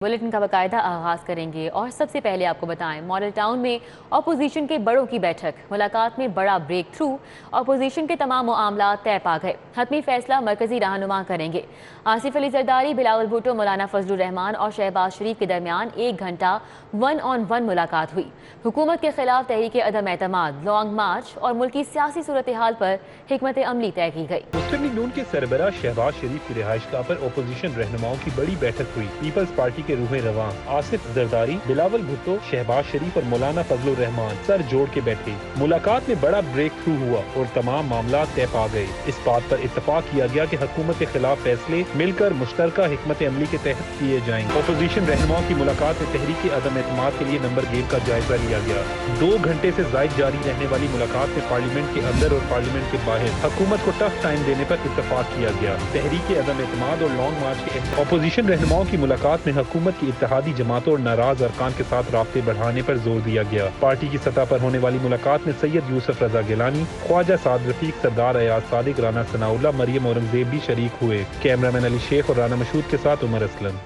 Bulletin का बाकायदा आगाज करेंगे और सबसे पहले आपको बताएं मॉडल टाउन में अपोजिशन के बड़ों की बैठक। मुलाकात में बड़ा ब्रेक थ्रू, अपोजिशन के तमाम मामला तय पा गए। हतमी फैसला मरकजी रहनुमा करेंगे। आसिफ अली जरदारी, बिलावल भुट्टो, मौलाना फजलुर रहमान और शहबाज शरीफ के दरमियान 1 घंटा 1-on-1 मुलाकात हुई। हुकूमत के खिलाफ तहरीक अदम एतमाद, लॉन्ग मार्च और मुल्की सियासी सूरत हाल पर हिकमत अमली तय की गई। मुस्लिम लीग नून के सरबराह शहबाज शरीफ की रिहाइशगाह पर अपोजिशन रहनुमाओं की बड़ी बैठक हुई। पीपल्स पार्टी के रूहे रवां आसिफ जरदारी, बिलावल भुट्टो, शहबाज शरीफ और मौलाना फजलुर रहमान सर जोड़ के बैठे। मुलाकात में बड़ा ब्रेक थ्रू हुआ और तमाम मामला तय पा गए। इस बात पर इत्तफाक किया गया कि हुकूमत के खिलाफ फैसले मिलकर मुश्तरका हिकमत अमली के तहत किए जाएंगे। अपोजिशन रहनुमाओं की मुलाकात में तहरीक अदम एतमाद के लिए नंबर गेम का जायजा लिया गया। 2 घंटे से जायद जारी रहने वाली मुलाकात में पार्लियामेंट के अंदर और पार्लियामेंट के बाहर हुकूमत को टफ टाइम देने पर इत्तफाक किया गया। तहरीक अदम एतमाद और लॉन्ग मार्च के अपोजिशन रहनुमाओं की मुलाकात में हुकूमत की इत्तेहादी जमातों और नाराज अरकान के साथ राब्ते बढ़ाने पर जोर दिया गया। पार्टी की सतह पर होने वाली मुलाकात में सैयद यूसुफ रजा गिलानी, ख्वाजा साद रफीक, सरदार अयाज सादिक, राना सनाउल्लाह, मरियम औरंगजेब भी शरीक हुए। कैमरामैन अली शेख और राना मशहूद के साथ उमर असलम।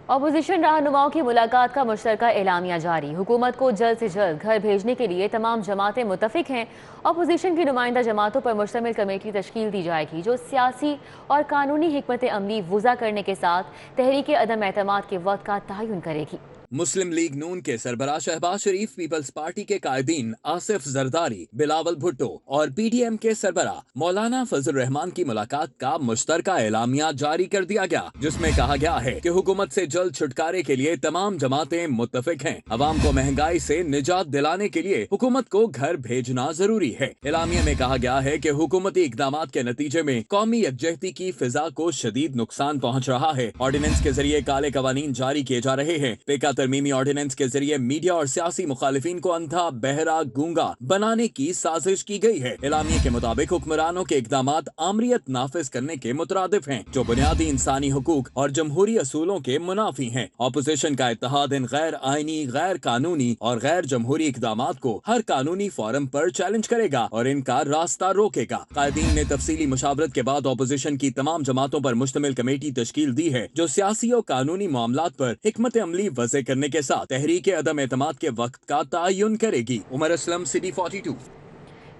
अपोजिशन रहनुमाओं की मुलाकात का मुश्तरका एलामिया जारी। हुकूमत को जल्द से जल्द घर भेजने के लिए तमाम जमातें मुत्तफिक हैं। अपोजिशन की नुमाइंदा जमातों पर मुश्तमिल कमेटी तश्कील दी जाएगी जो सियासी और कानूनी हिकमत अमली वज़ा करने के साथ तहरीक अदम एतमाद के वक्त का तयन करेगी। मुस्लिम लीग नून के सरबराह शहबाज शरीफ, पीपल्स पार्टी के कायदीन आसिफ जरदारी, बिलावल भुट्टो और पीडीएम के सरबराह मौलाना फजलुर रहमान की मुलाकात का मुश्तरका एलामिया जारी कर दिया गया, जिसमें कहा गया है कि हुकूमत से जल्द छुटकारे के लिए तमाम जमातें मुत्तफिक हैं। अवाम को महंगाई से निजात दिलाने के लिए हुकूमत को घर भेजना जरूरी है। एलामिया में कहा गया है कि हुकूमती इकदाम के नतीजे में कौमी यकजहती की फिजा को शदीद नुकसान पहुँच रहा है। ऑर्डिनेंस के जरिए काले कवानीन जारी किए जा रहे हैं। तरमीमी ऑर्डिनेंस के जरिए मीडिया और सियासी मुखालिफिन को अंधा, बहरा, गूंगा बनाने की साजिश की गई है। एलामिया के मुताबिक हुक्मरानों के इकदामात आमरियत नाफिज करने के मुतरादिफ हैं, जो बुनियादी इंसानी हुकूक और जमहूरी असूलों के मुनाफी हैं। अपोजिशन का इत्तेहाद इन गैर आईनी, गैर कानूनी और गैर जमहूरी इकदामात को हर कानूनी फोरम पर चैलेंज करेगा और इनका रास्ता रोकेगा। कायदीन ने तफसीली मुशावरत के बाद अपोजिशन की तमाम जमातों पर मुश्तमिल कमेटी तश्कील दी है जो सियासी और कानूनी मामलात पर हिकमत अमली वज़े करने के साथ तहरीक अदम एतमाद के वक्त का तयन करेगी। उमर असलम, सिटी 42।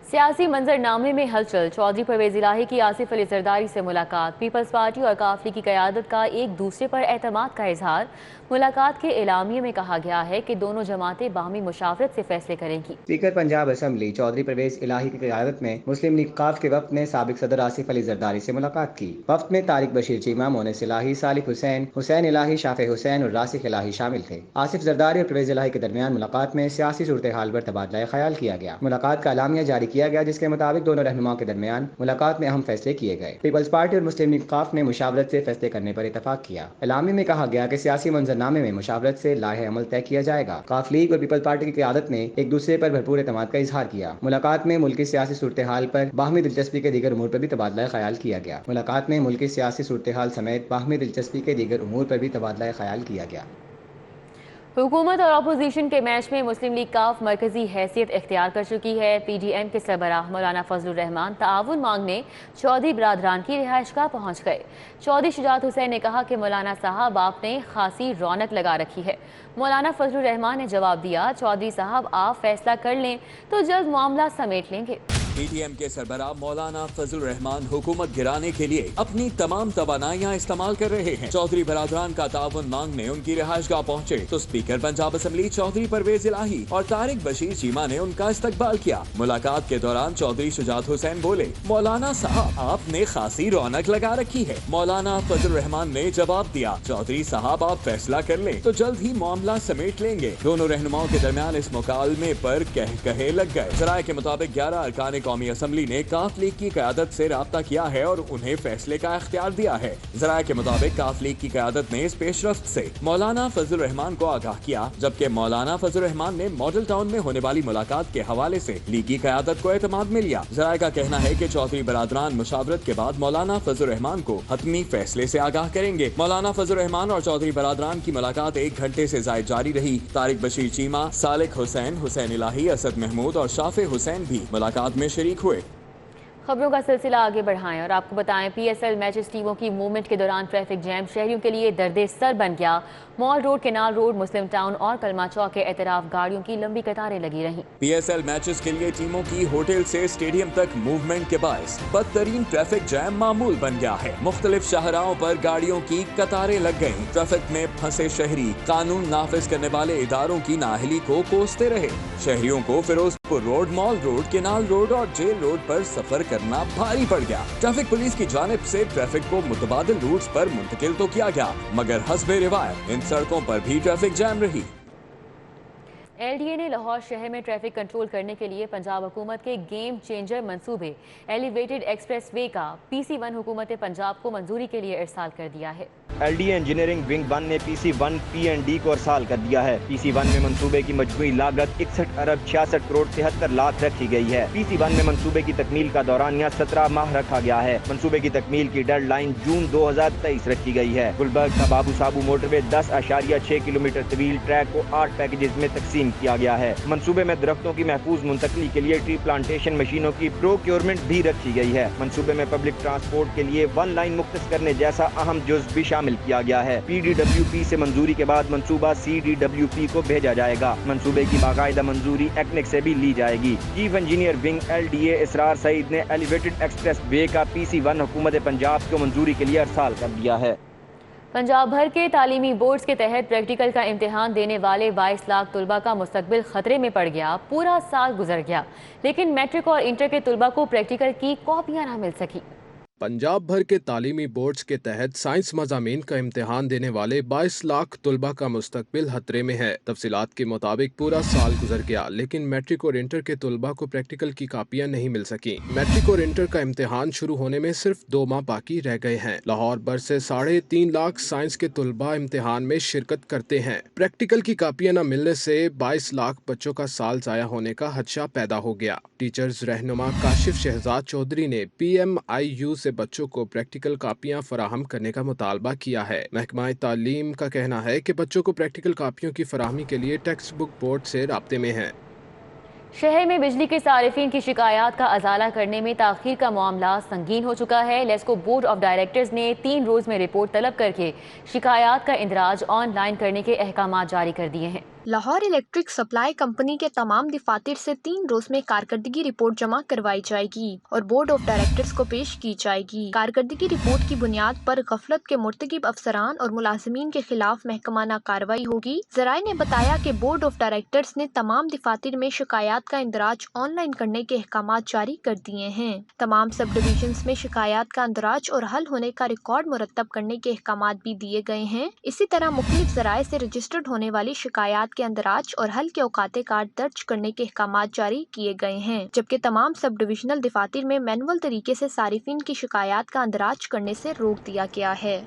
सियासी मंजरनामे में हलचल। चौधरी परवेज इलाही की आसिफ अली जरदारी से मुलाकात। पीपल्स पार्टी और काफली की क़यादत का एक दूसरे पर एतमाद का इजहार। मुलाकात के एलामिये में कहा गया है कि दोनों जमातें बाहमी मुशावरत से फैसले करेंगी। स्पीकर पंजाब असम्बली चौधरी परवेज इलाही की क़यादत में मुस्लिम लीग काफ के वफ्द ने साबिक सदर आसिफ अली जरदारी से मुलाकात की। वफ्द में तारिक बशीर चीमा, मोनिस इलाही, सालिक हुसैन, हुसैन इलाही, शाफे हुसैन और रासिक इलाही शामिल थे। आसिफ जरदारी और परवेज इलाही के दरमियान मुलाकात में सियासी सूरत हाल पर तबादला ख्याल किया गया। मुलाकात का एलामिया जारी किया गया जिसके मुताबिक दोनों रहनुमाओं के दरमियान मुलाकात में अहम फैसले किए गए। पीपल्स पार्टी और मुस्लिम लीग काफ ने मुशावरत से फैसले करने पर इतफाक किया। एलामिया में कहा गया कि सियासी मंजरनामे में मुशावरत से लाहे अमल तय किया जाएगा। काफ लीग और पीपल्स पार्टी की क़यादत ने एक दूसरे पर भरपूर एतमाद का इजहार किया। मुलाकात में मुल्की सियासी सूरत हाल पर बाहमी दिलचस्पी के दीगर उमूर पर भी तबादला ख्याल किया गया। मुलाकात में मुल्की सियासी सूरत हाल समेत बाहमी दिलचस्पी के दीगर उमूर पर भी तबादला ख्याल किया गया। हुकूमत और अपोजिशन के मैच में मुस्लिम लीग काफ मरकजी हैसियत इख्तियार कर चुकी है। पीडीएम के सरबराह मौलाना फजलुर रहमान ताउन मांगने चौधरी बरादरान की रिहाइशगाह पहुँच गए। चौधरी शुजात हुसैन ने कहा कि मौलाना साहब आपने खासी रौनक लगा रखी है। मौलाना फजलुर रहमान ने जवाब दिया, चौधरी साहब आप फैसला कर लें तो जल्द मामला समेट लेंगे। पीडीएम के सरबराह मौलाना फजलुर रहमान हुकूमत गिराने के लिए अपनी तमाम तवानाइयां इस्तेमाल कर रहे हैं। चौधरी बरादरान का ताउन मांगने उनकी रिहाइशगाह पहुंचे तो स्पीकर पंजाब असम्बली चौधरी परवेज इलाही और तारिक बशीर चीमा ने उनका इस्तकबाल किया। मुलाकात के दौरान चौधरी शुजात हुसैन बोले, मौलाना साहब आपने खासी रौनक लगा रखी है। मौलाना फजलुर रहमान ने जवाब दिया, चौधरी साहब आप फैसला कर लें तो जल्द ही मामला समेट लेंगे। दोनों रहनुमाओं के दरमियान इस मुकालमे पर कहे लग गए। जराये के मुताबिक 11 अरकान कौमी असम्बली ने काफ लीग की क़यादत से राब्ता किया है और उन्हें फैसले का इख्तियार दिया है। ज़राए के मुताबिक काफ लीग की क़यादत ने इस पेशरफ्त से मौलाना फजलुर रहमान को आगाह किया, जबकि मौलाना फजलुर रहमान ने मॉडल टाउन में होने वाली मुलाकात के हवाले से लीगी क़यादत को एतमाद में लिया। ज़राए का कहना है कि चौधरी बरादरान मुशावरत के बाद मौलाना फजलुर रहमान को हतमी फैसले से आगाह करेंगे। मौलाना फजलुर रहमान और चौधरी बरादरान की मुलाकात 1 घंटे से जायद जारी रही। तारिक बशीर चीमा, सालिक हुसैन, हुसैन इलाही, असद महमूद और शाफे हुसैन भी मुलाकात में शरीक हुए। खबरों का सिलसिला आगे बढ़ाएं और आपको बताएं PSL मैचेस टीमों की मूवमेंट के दौरान ट्रैफिक जैम शहरियों के लिए दर्दे सर बन गया। मॉल रोड, केनाल रोड, मुस्लिम टाउन और कलमा चौक के एतराफ गाड़ियों की लंबी कतारें लगी रहीं। PSL मैचेस के लिए टीमों की होटल से स्टेडियम तक मूवमेंट के बायस बदतरीन ट्रैफिक जैम मामूल बन गया है। मुख्तलिफ शाहराहों पर गाड़ियों की कतारें लग गयी। ट्रैफिक में फंसे शहरी कानून नाफिज करने वाले इदारों की नाअहली को कोसते रहे। शहरियों को Ferozepur road, mall road, canal road और जेल रोड पर सफर करना भारी पड़ गया। ट्रैफिक पुलिस की जानिब से ट्रैफिक को मुतबादिल रूट्स पर मुंतकिल तो किया गया, मगर हस्बे रिवायत इन सड़कों पर भी ट्रैफिक जैम रही। LDA ने लाहौर शहर में ट्रैफिक कंट्रोल करने के लिए पंजाब हुकूमत के गेम चेंजर मंसूबे एलिवेटेड एक्सप्रेस वे का PC1 हुकूमत पंजाब को मंजूरी के लिए इरसाल कर दिया है। LDA इंजीनियरिंग विंग 1 ने PC1 P&D को अरसाल कर दिया है। PC1 में मंसूबे की मजमूई लागत 61 अरब 66 करोड़ 73 लाख रखी गई है। PC1 में मंसूबे की तकमील का दौरानिया 17 माह रखा गया है। मंसूबे की तकमील की डेडलाइन जून 2023 रखी गई है। गुलबर्ग का बाबू साबू मोटरवे 10.6 किलोमीटर तवील ट्रैक को 8 पैकेजेस में तकसीम किया गया है। मंसूबे में दरख्तों की महफूज मुंतकली के लिए ट्री प्लांटेशन मशीनों की प्रोक्योरमेंट भी रखी गई है। मंसूबे में पब्लिक ट्रांसपोर्ट के लिए 1 लाइन मुख्तस करने जैसा अहम जुज़ भी शामिल किया गया है। PDWP से मंजूरी के बाद मंसूबा CDWP को भेजा जाएगा। मंसूबे की बाकायदा मंजूरी एक्निक से भी ली जाएगी। चीफ इंजीनियर विंग LDA इसरार सईद ने एलिवेटेड एक्सप्रेस वे का PC1 हुकूमत पंजाब को मंजूरी के लिए अरसाल कर दिया है। पंजाब भर के तालीमी बोर्ड्स के तहत प्रैक्टिकल का इम्तिहान देने वाले 22 लाख तुलबा का मुस्तकबिल खतरे में पड़ गया। पूरा साल गुजर गया, लेकिन मैट्रिक और इंटर के तुलबा को प्रैक्टिकल की कॉपियां ना मिल सकी। पंजाब भर के तालीमी बोर्ड्स के तहत साइंस मज़ामीन का इम्तिहान देने वाले 22 लाख तुलबा का मुस्तकबिल खतरे में है। तफसीलात के मुताबिक पूरा साल गुजर गया, लेकिन मैट्रिक और इंटर के तुलबा को प्रैक्टिकल की कापियां नहीं मिल सकी। मैट्रिक और इंटर का इम्तिहान शुरू होने में सिर्फ 2 माह बाकी रह गए हैं। लाहौर भर से 3.5 लाख साइंस के तुलबा इम्तिहान में शिरकत करते हैं। प्रैक्टिकल की कापियां न मिलने से 22 लाख बच्चों का साल जाया होने का खदशा पैदा हो गया। टीचर्स रहनुमा काशिफ शहजाद चौधरी ने PMIU से बच्चों को प्रैक्टिकल कापियां फराहम करने का मुतालबा किया है। महकमा तालीम का कहना है कि बच्चों को प्रैक्टिकल कापियों की फराहमी के लिए टेक्स्ट बुक बोर्ड से राब्ते में है। शहर में बिजली के सारिफिन की शिकायत का अजाला करने में ताखीर का मामला संगीन हो चुका है। लेस्को बोर्ड ऑफ डायरेक्टर्स ने 3 रोज में रिपोर्ट तलब करके शिकायत का इंदराज ऑनलाइन करने के अहकाम जारी कर दिए हैं। लाहौर इलेक्ट्रिक सप्लाई कंपनी के तमाम दफातर से 3 रोज में कारकर्दगी रिपोर्ट जमा करवाई जाएगी और बोर्ड ऑफ डायरेक्टर्स को पेश की जाएगी। कारकर्दगी रिपोर्ट की बुनियाद पर गफलत के मुर्तकिब अफसरान और मुलाजिमीन के खिलाफ महकमाना कार्रवाई होगी। जराए ने बताया कि बोर्ड ऑफ डायरेक्टर्स ने तमाम दफातर में शिकायत का इंदराज ऑनलाइन करने के अहकाम जारी कर दिए हैं। तमाम सब डिविजन में शिकायत का इंदराज और हल होने का रिकॉर्ड मुरतब करने के अहकाम भी दिए गए हैं। इसी तरह मुख्तलिफ जराए से रजिस्टर्ड होने वाली शिकायत के अंदराज और हल के औकाते कार्ड दर्ज करने के अहकाम जारी किए गए हैं, जबकि तमाम सब डिविजनल दफातर में मैनुअल तरीके से सारिफिन की शिकायत का अंदराज करने से रोक दिया गया है।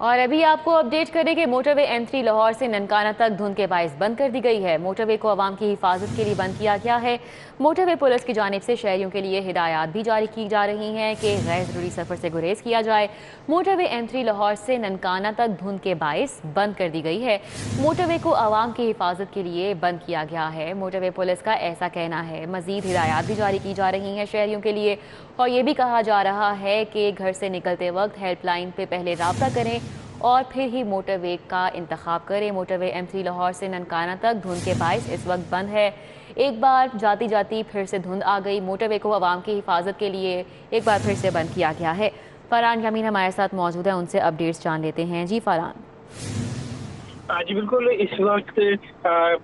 और अभी आपको अपडेट करें कि मोटरवे M3 लाहौर से ननकाना तक धुंध के बायस बंद कर दी गई है। मोटरवे को आवाम की हिफाजत के लिए बंद किया गया है। मोटरवे पुलिस की जानिब से शहरियों के लिए हिदायत भी जारी की जा रही हैं कि गैर ज़रूरी सफ़र से गुरेज किया जाए। मोटरवे M3 लाहौर से ननकाना तक धुंध के बायस बंद कर दी गई है। मोटरवे को आवाम की हिफाजत के लिए बंद किया गया है। मोटरवे पुलिस का ऐसा कहना है। मज़ीद हिदायत भी जारी की जा रही हैं शहरियों के लिए, और ये भी कहा जा रहा है कि घर से निकलते वक्त हेल्पलाइन पे पहले राब्ता करें और फिर ही मोटरवे का इंतखाब करें। मोटरवे M3 लाहौर से ननकाना तक धुंध के बायस इस वक्त बंद है। एक बार जाती जाती फिर से धुंध आ गई। मोटरवे को आवाम की हिफाजत के लिए एक बार फिर से बंद किया गया है। फरहान यामीन हमारे साथ मौजूद है, उनसे अपडेट्स जान लेते हैं। जी फरहान। जी बिल्कुल, इस वक्त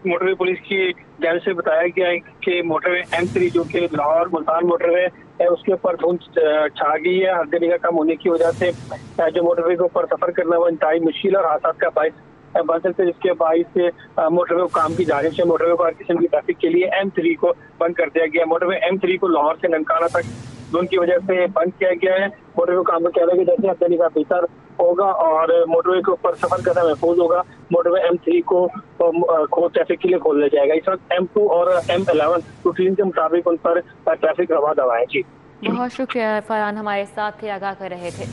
मोटरवे पुलिस की जानिब से बताया गया है कि मोटरवे M3 जो कि लाहौर मुल्तान मोटरवे है उसके ऊपर धुंध छा गई है। हर दिन का कम होने की वजह से जो मोटरवे के ऊपर सफर करना वो इंतहाई मुश्किल और हादसा का बायस बन सकते हैं, जिसके बायस मोटरवे को काम की जानिब से मोटरवे को हर किस्म की ट्रैफिक के लिए M3 को बंद कर दिया गया। मोटरवे M3 को लाहौर से ननकाना तक धुंध की वजह से बंद किया गया है। मोटरवे को काम का कहना है कि जैसे हर दिन का बेहतर होगा और मोटरवे के ऊपर सफर करना महफूज होगा, मोटरवे M3 को ट्रैफिक के लिए खोल दिया जाएगा। इस वक्त M2 और M11 रूटीन के मुताबिक उन पर ट्रैफिक रवा दवा है। जी बहुत शुक्रिया फरहान, हमारे साथ थे, आगाह कर रहे थे।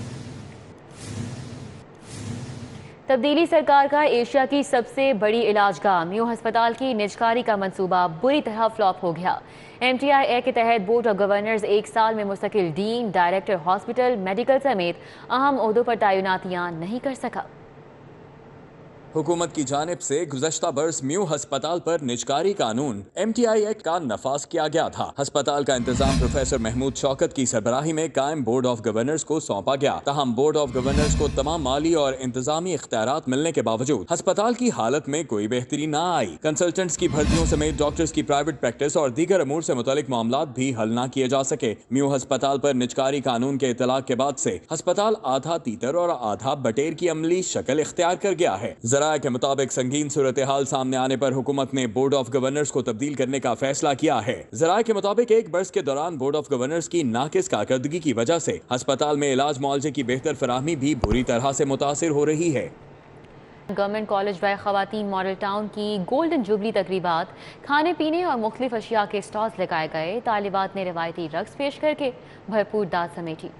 तब्दीली सरकार का एशिया की सबसे बड़ी इलाजगाह म्यू हस्पताल की निजकारी का मंसूबा बुरी तरह फ्लॉप हो गया। MTIA के तहत बोर्ड ऑफ गवर्नर्स एक साल में मुस्तकिल डीन, डायरेक्टर हॉस्पिटल, मेडिकल समेत अहम ओहदों पर तैनातियां नहीं कर सका। हुकूमत की जानिब से गुज़श्ता बरस म्यू हस्पताल पर निजकारी कानून MTI एक्ट का नफाज किया गया था। हस्पताल का इंतजाम प्रोफेसर महमूद शौकत की सरबराही में कायम बोर्ड ऑफ गवर्नर्स को सौंपा गया। तहम बोर्ड ऑफ गवर्नर्स को तमाम माली और इंतजामी इख्तियारात मिलने के बावजूद हस्पताल की हालत में कोई बेहतरी न आई। कंसल्टेंट्स की भर्तियों समेत डॉक्टर्स की प्राइवेट प्रैक्टिस और दीगर अमूर से मुतालिक मामलात भी हल न किए जा सके। म्यू हस्पताल पर निजकारी कानून के इतलाक के बाद से हस्पताल आधा तीतर और आधा बटेर की अमली शक्ल इख्तियार कर गया है। ज़राए के मुताबिक संगीन सूरत हाल सामने आने पर हुकूमत ने बोर्ड ऑफ गवर्नर्स को तब्दील करने का फैसला किया है। ज़राए के मुताबिक एक बरस के दौरान बोर्ड ऑफ गवर्नर्स की नाकिस कारकर्दगी की वजह से हस्पताल में इलाज मुआवजे की बेहतर फराहमी भी बुरी तरह से मुतासिर हो रही है। गवर्नमेंट कॉलेज बाय खवातीन मॉडल टाउन की गोल्डन जुबली तकरीबात, खाने पीने और मुख्तलिफ अशिया के स्टॉल्स लगाए गए। तालिबात ने रिवायती रक्स पेश करके भरपूर दाद समेटी।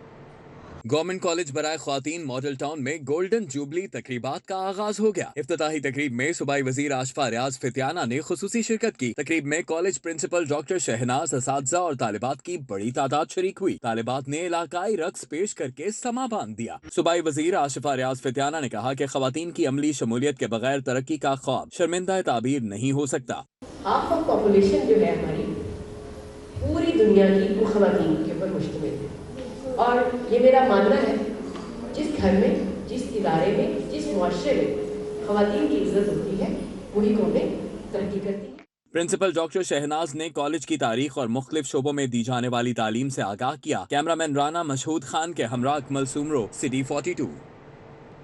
गवर्नमेंट कॉलेज बराए ख्वातीन मॉडल टाउन में गोल्डन जुबली तकरीबात का आगाज हो गया। इफ्तिताही तकरीब में सूबाई वजीर आशफा रियाज फितियाना ने खुसूसी शिरकत की। तकरीब में कॉलेज प्रिंसिपल डॉक्टर शहनाज, असातिज़ा और तालिबात की बड़ी तादाद शरीक हुई। तालिबात ने इलाकाई रक्स पेश करके समा बांध दिया। सूबाई वजीर आशफा रियाज फितियाना ने कहा कि खवातीन की अमली शमूलियत के बगैर तरक्की का ख्वाब शर्मिंदा ताबीर नहीं हो सकता। हाफ ऑफ पॉपुलेशन जो है हमारी पूरी दुनिया की वो खवातीन के ऊपर मुश्तमिल है, और ये मेरा मानना है जिस घर में, जिस इदारे में, जिस मुआशरे में खवातीन की इज्जत होती है वही कौमें तरक्की करती है। प्रिंसिपल डॉक्टर शहनाज ने कॉलेज की तारीख और मुख्तलिफ शोबों में दी जाने वाली तालीम से आगाह किया। कैमरामैन राना मशहूद खान के हमरा Akmal Soomro, city 42।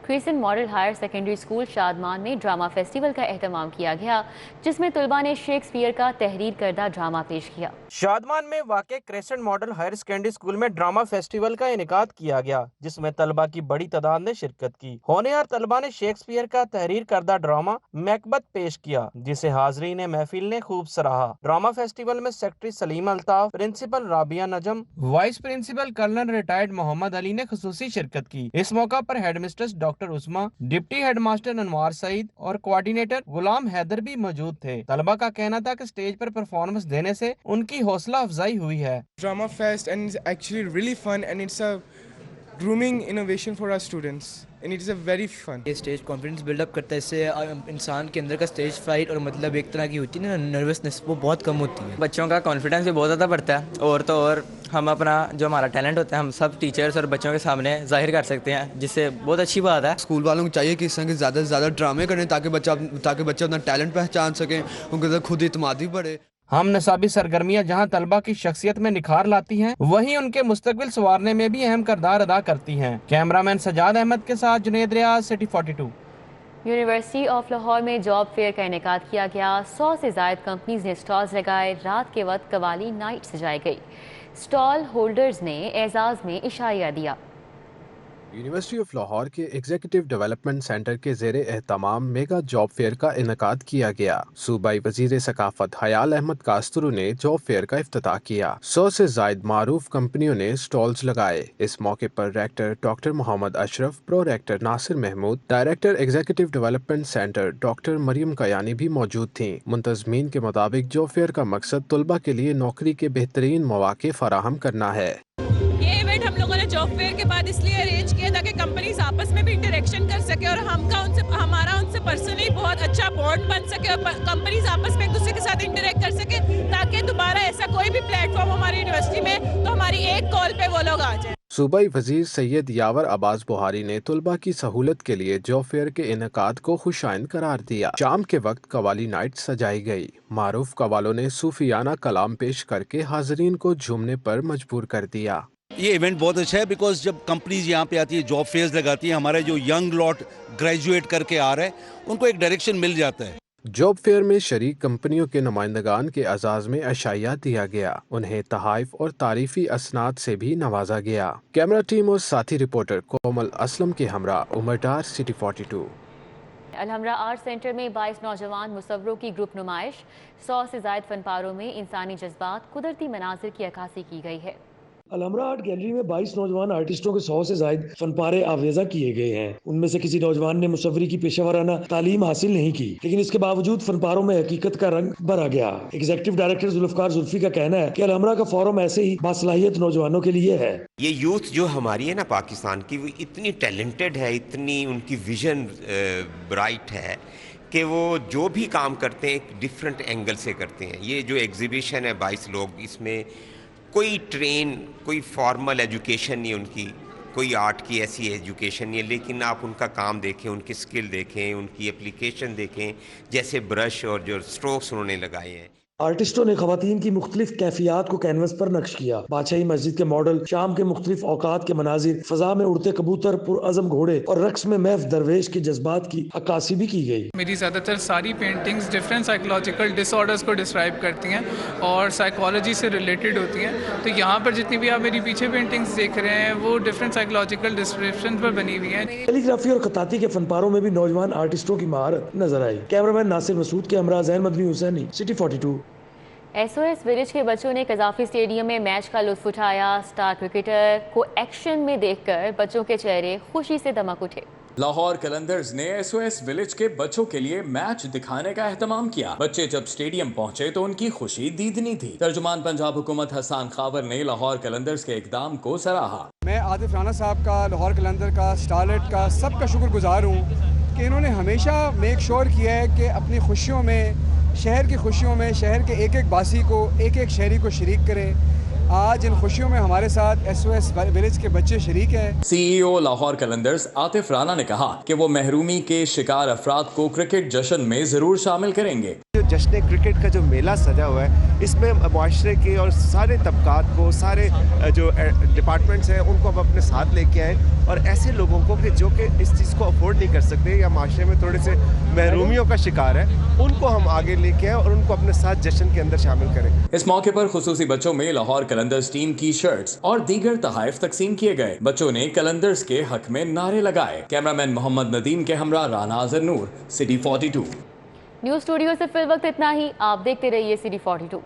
Crescent model higher secondary school Shadman में ड्रामा फेस्टिवल का एहतमाम किया गया, जिसमें तलबा ने शेक्सपियर का तहरीर करदा ड्रामा पेश किया। शादमान में वाक़े crescent model higher secondary school में ड्रामा फेस्टिवल का इनेकाद किया गया, जिसमें तलबा की बड़ी तादाद ने शिरकत की। होनहार तलबा ने शेक्सपियर का तहरीर करदा ड्रामा मैकबथ पेश किया, जिसे हाजरीन महफिल ने खूब सराहा। ड्रामा फेस्टिवल में secretary Salim Altaf, principal Rabia Najam, vice principal colonel retired Mohammad Ali ने खुसूसी शिरकत की। इस मौका पर headmistress doctor Usma, deputy headmaster Anwar Saeed और कोऑर्डिनेटर गुलाम हैदर भी मौजूद थे। तलबा का कहना था कि स्टेज पर परफॉर्मेंस देने से उनकी हौसला अफजाई हुई है। Drama fest and it's actually really fun and it's a grooming innovation for our students and it is a very fun. ये स्टेज कॉन्फिडेंस बिल्डअप करता है, इससे इंसान के अंदर का स्टेज फ्राइट और मतलब एक तरह की होती है ना नर्वसनेस, वो बहुत कम होती है। बच्चों का कॉन्फिडेंस भी बहुत ज़्यादा बढ़ता है, और तो और हम अपना जो हमारा टैलेंट होता है हम सब टीचर्स और बच्चों के सामने जाहिर कर सकते हैं, जिससे बहुत अच्छी बात है। स्कूल वालों को चाहिए कि इस तरह के ज़्यादा से ज़्यादा ड्रामे करें ताकि बच्चे अपना टैलेंट पहचान सकें, उनके अंदर खुद इत्मीनादी बढ़े। हम नसाबी सरगर्मियां जहां तलबा की शख्सियत में निखार लाती हैं, वहीं उनके मुस्तकबिल संवारने में भी अहम किरदार अदा करती हैं। कैमरामैन सजाद अहमद के साथ जुनेद रियाज, सिटी 42। यूनिवर्सिटी ऑफ लाहौर में जॉब फेयर का इनेकाद किया गया। 100 से ज़ायद कंपनीज ने स्टॉल्स लगाए। रात के वक्त कवाली नाइट सजाई गई। स्टॉल होल्डर्स ने एजाज में इशारिया दिया। यूनिवर्सिटी ऑफ लाहौर के एग्जीक्यूटिव डेवलपमेंट सेंटर के ज़ेरे एहतमाम मेगा जॉब फेयर का इनेकाद किया गया। सूबाई वजीर सकाफत हयाल अहमद कास्तरू ने जॉब फेयर का इफ्तिताह किया। 100 से ज़ायद मारूफ कंपनियों ने स्टॉल्स लगाए। इस मौके पर rector doctor Mohammad Ashraf, pro rector Nasir Mahmood, director executive development centre doctor Maryam Kayani भी मौजूद थीं। मुंतज़मीन के मुताबिक जॉब फेयर का मकसद तलबा के लिए नौकरी के बेहतरीन मौके फराहम करना है। हम लोगों ने जॉब फेयर के बाद इसलिए अरेंज किया ताकि कंपनीज आपस में भी इंटरेक्शन कर सके और हमारा उनसे पर्सनली बहुत अच्छा बॉन्ड बन सके और कंपनीज आपस में एक दूसरे के साथ इंटरेक्ट कर सके, ताकि दोबारा ऐसा कोई भी प्लेटफॉर्म हमारी यूनिवर्सिटी में तो हमारी एक कॉल पे वो लोग आ जाए। सूबाई वजीर सैयद यावर अब्बास बुहारी ने तलबा की सहूलत के लिए जॉब फेयर के इनेकाद को खुशाइन करार दिया। शाम के वक्त कवाली नाइट सजाई गई। मारूफ कवालों ने सूफियाना कलाम पेश करके हाजरीन को झूमने पर मजबूर कर दिया। ये इवेंट बहुत अच्छा है बिकॉज जब कंपनीज यहाँ पे आती है, जॉब फेयर्स लगाती हैं, हमारे जो यंग लॉट ग्रेजुएट करके आ रहे हैं उनको एक डायरेक्शन मिल जाता है। जॉब फेयर में शरीक कंपनियों के नुमाइंदगान के अजाज में अशाया दिया गया। उन्हें तहाइफ और तारीफी असनाद से भी नवाजा गया। कैमरा टीम और साथी रिपोर्टर कोमल असलम के हमरा उमर डार, सिटी 42। अलहमरा आर्ट सेंटर में 22 नौजवान मुसव्वरों की ग्रुप नुमाइश। 100 से ज़ायद फनपारों में इंसानी जज्बात, कुदरती मनाजिर की अक्कासी की गई है। अलहमरा आर्ट गैलरी में 22 नौजवान आर्टिस्टों के 100 से ज्यादा फनपारे आवेजा किए गए हैं। उनमें से किसी नौजवान ने मुसव्वरी की पेशेवराना तालीम हासिल नहीं की, लेकिन इसके बावजूद फनपारों में हकीकत का रंग भरा गया। एग्जीक्यूटिव डायरेक्टर जुल्फकार जुल्फी का कहना है कि अलहमरा का फोरम ऐसे ही बासलाहियत नौजवानों के लिए है। ये यूथ जो हमारी है ना पाकिस्तान की, वो इतनी टैलेंटेड है, इतनी उनकी विजन ब्राइट है कि वो जो भी काम करते हैं एक डिफरेंट एंगल से करते हैं। ये जो एग्जीबिशन है 22 लोग, इसमें कोई फॉर्मल एजुकेशन नहीं, उनकी कोई आर्ट की ऐसी एजुकेशन नहीं है, लेकिन आप उनका काम देखें, उनकी स्किल देखें, उनकी एप्लीकेशन देखें, जैसे ब्रश और जो स्ट्रोक्स उन्होंने लगाए हैं। आर्टिस्टों ने खवातीन की मुख्तलिफ कैफियात को कैनवस पर नक्श किया। बादशाही मस्जिद के मॉडल, शाम के मुख्तलिफ औकात के मनाजिर, फजा में उड़ते कबूतर, पुरअज़म घोड़े और रक्स में महफ दरवेश के जज्बात की अक्कासी भी की गई। मेरी ज़्यादातर सारी पेंटिंग्स डिफरेंट साइकोलॉजिकल डिसऑर्डर्स को डिस्क्राइब करती हैं और साइकोलॉजी से रिलेटेड होती हैं। तो यहाँ पर जितनी भी आप मेरी पीछे पेंटिंग्स देख रहे हैं वो डिफरेंट साइकोलॉजिकल डिस्क्रिप्शन पर बनी हुई हैं। कैलीग्राफी और खताती के फनपारों में भी नौजवान आर्टिस्टों की महारत नजर आई। कैमरामैन नासिर मसूद के हमरा Zain Madani Hussaini, city 42। SOS village के बच्चों ने कजाफी स्टेडियम में मैच का लुत्फ उठाया। स्टार क्रिकेटर को एक्शन में देखकर बच्चों के चेहरे खुशी से दमक उठे। लाहौर कलंदर्स ने SOS विलेज के बच्चों के लिए मैच दिखाने का एहतमाम किया। बच्चे जब स्टेडियम पहुंचे तो उनकी खुशी दीदनी थी। तर्जुमान पंजाब हुकूमत हसन खावर ने लाहौर कलंदर्स के इकदाम को सराहा। मैं आतिफ राना साहब का, लाहौर कलंदर का, स्टारलेट का, सबका शुक्रगुजार हूँ कि इन्होंने हमेशा मेक श्योर किया है कि अपनी खुशियों में, शहर की खुशियों में, शहर के एक एक बासी को, एक एक शहरी को शरीक करें। आज इन खुशियों में हमारे साथ SOS विलेज के बच्चे शरीक हैं। CEO लाहौर कलंदर्स आतिफ राना ने कहा कि वो महरूमी के शिकार अफराद को क्रिकेट जश्न में जरूर शामिल करेंगे। जो जश्न क्रिकेट का जो मेला सजा हुआ है, इसमें माशरे के और सारे तबकात को, सारे जो डिपार्टमेंट्स हैं उनको हम अपने साथ लेके आए और ऐसे लोगों को कि जो कि इस चीज़ को अफोर्ड नहीं कर सकते या माशरे में थोड़े से महरूमियों का शिकार है, उनको हम आगे लेके आए और उनको अपने साथ जश्न के अंदर शामिल करें। इस मौके पर खुसूसी बच्चों में लाहौर कलंदर्स टीम की शर्ट्स और दीगर तहाइफ तकसीम किए गए। बच्चों ने कलंदर्स के हक में नारे लगाए। कैमरामैन मोहम्मद नदीम के हमरा राना अजहर नूर, सिटी 42। न्यूज़ स्टूडियो से फिल वक्त इतना ही। आप देखते रहिए सिटी 42।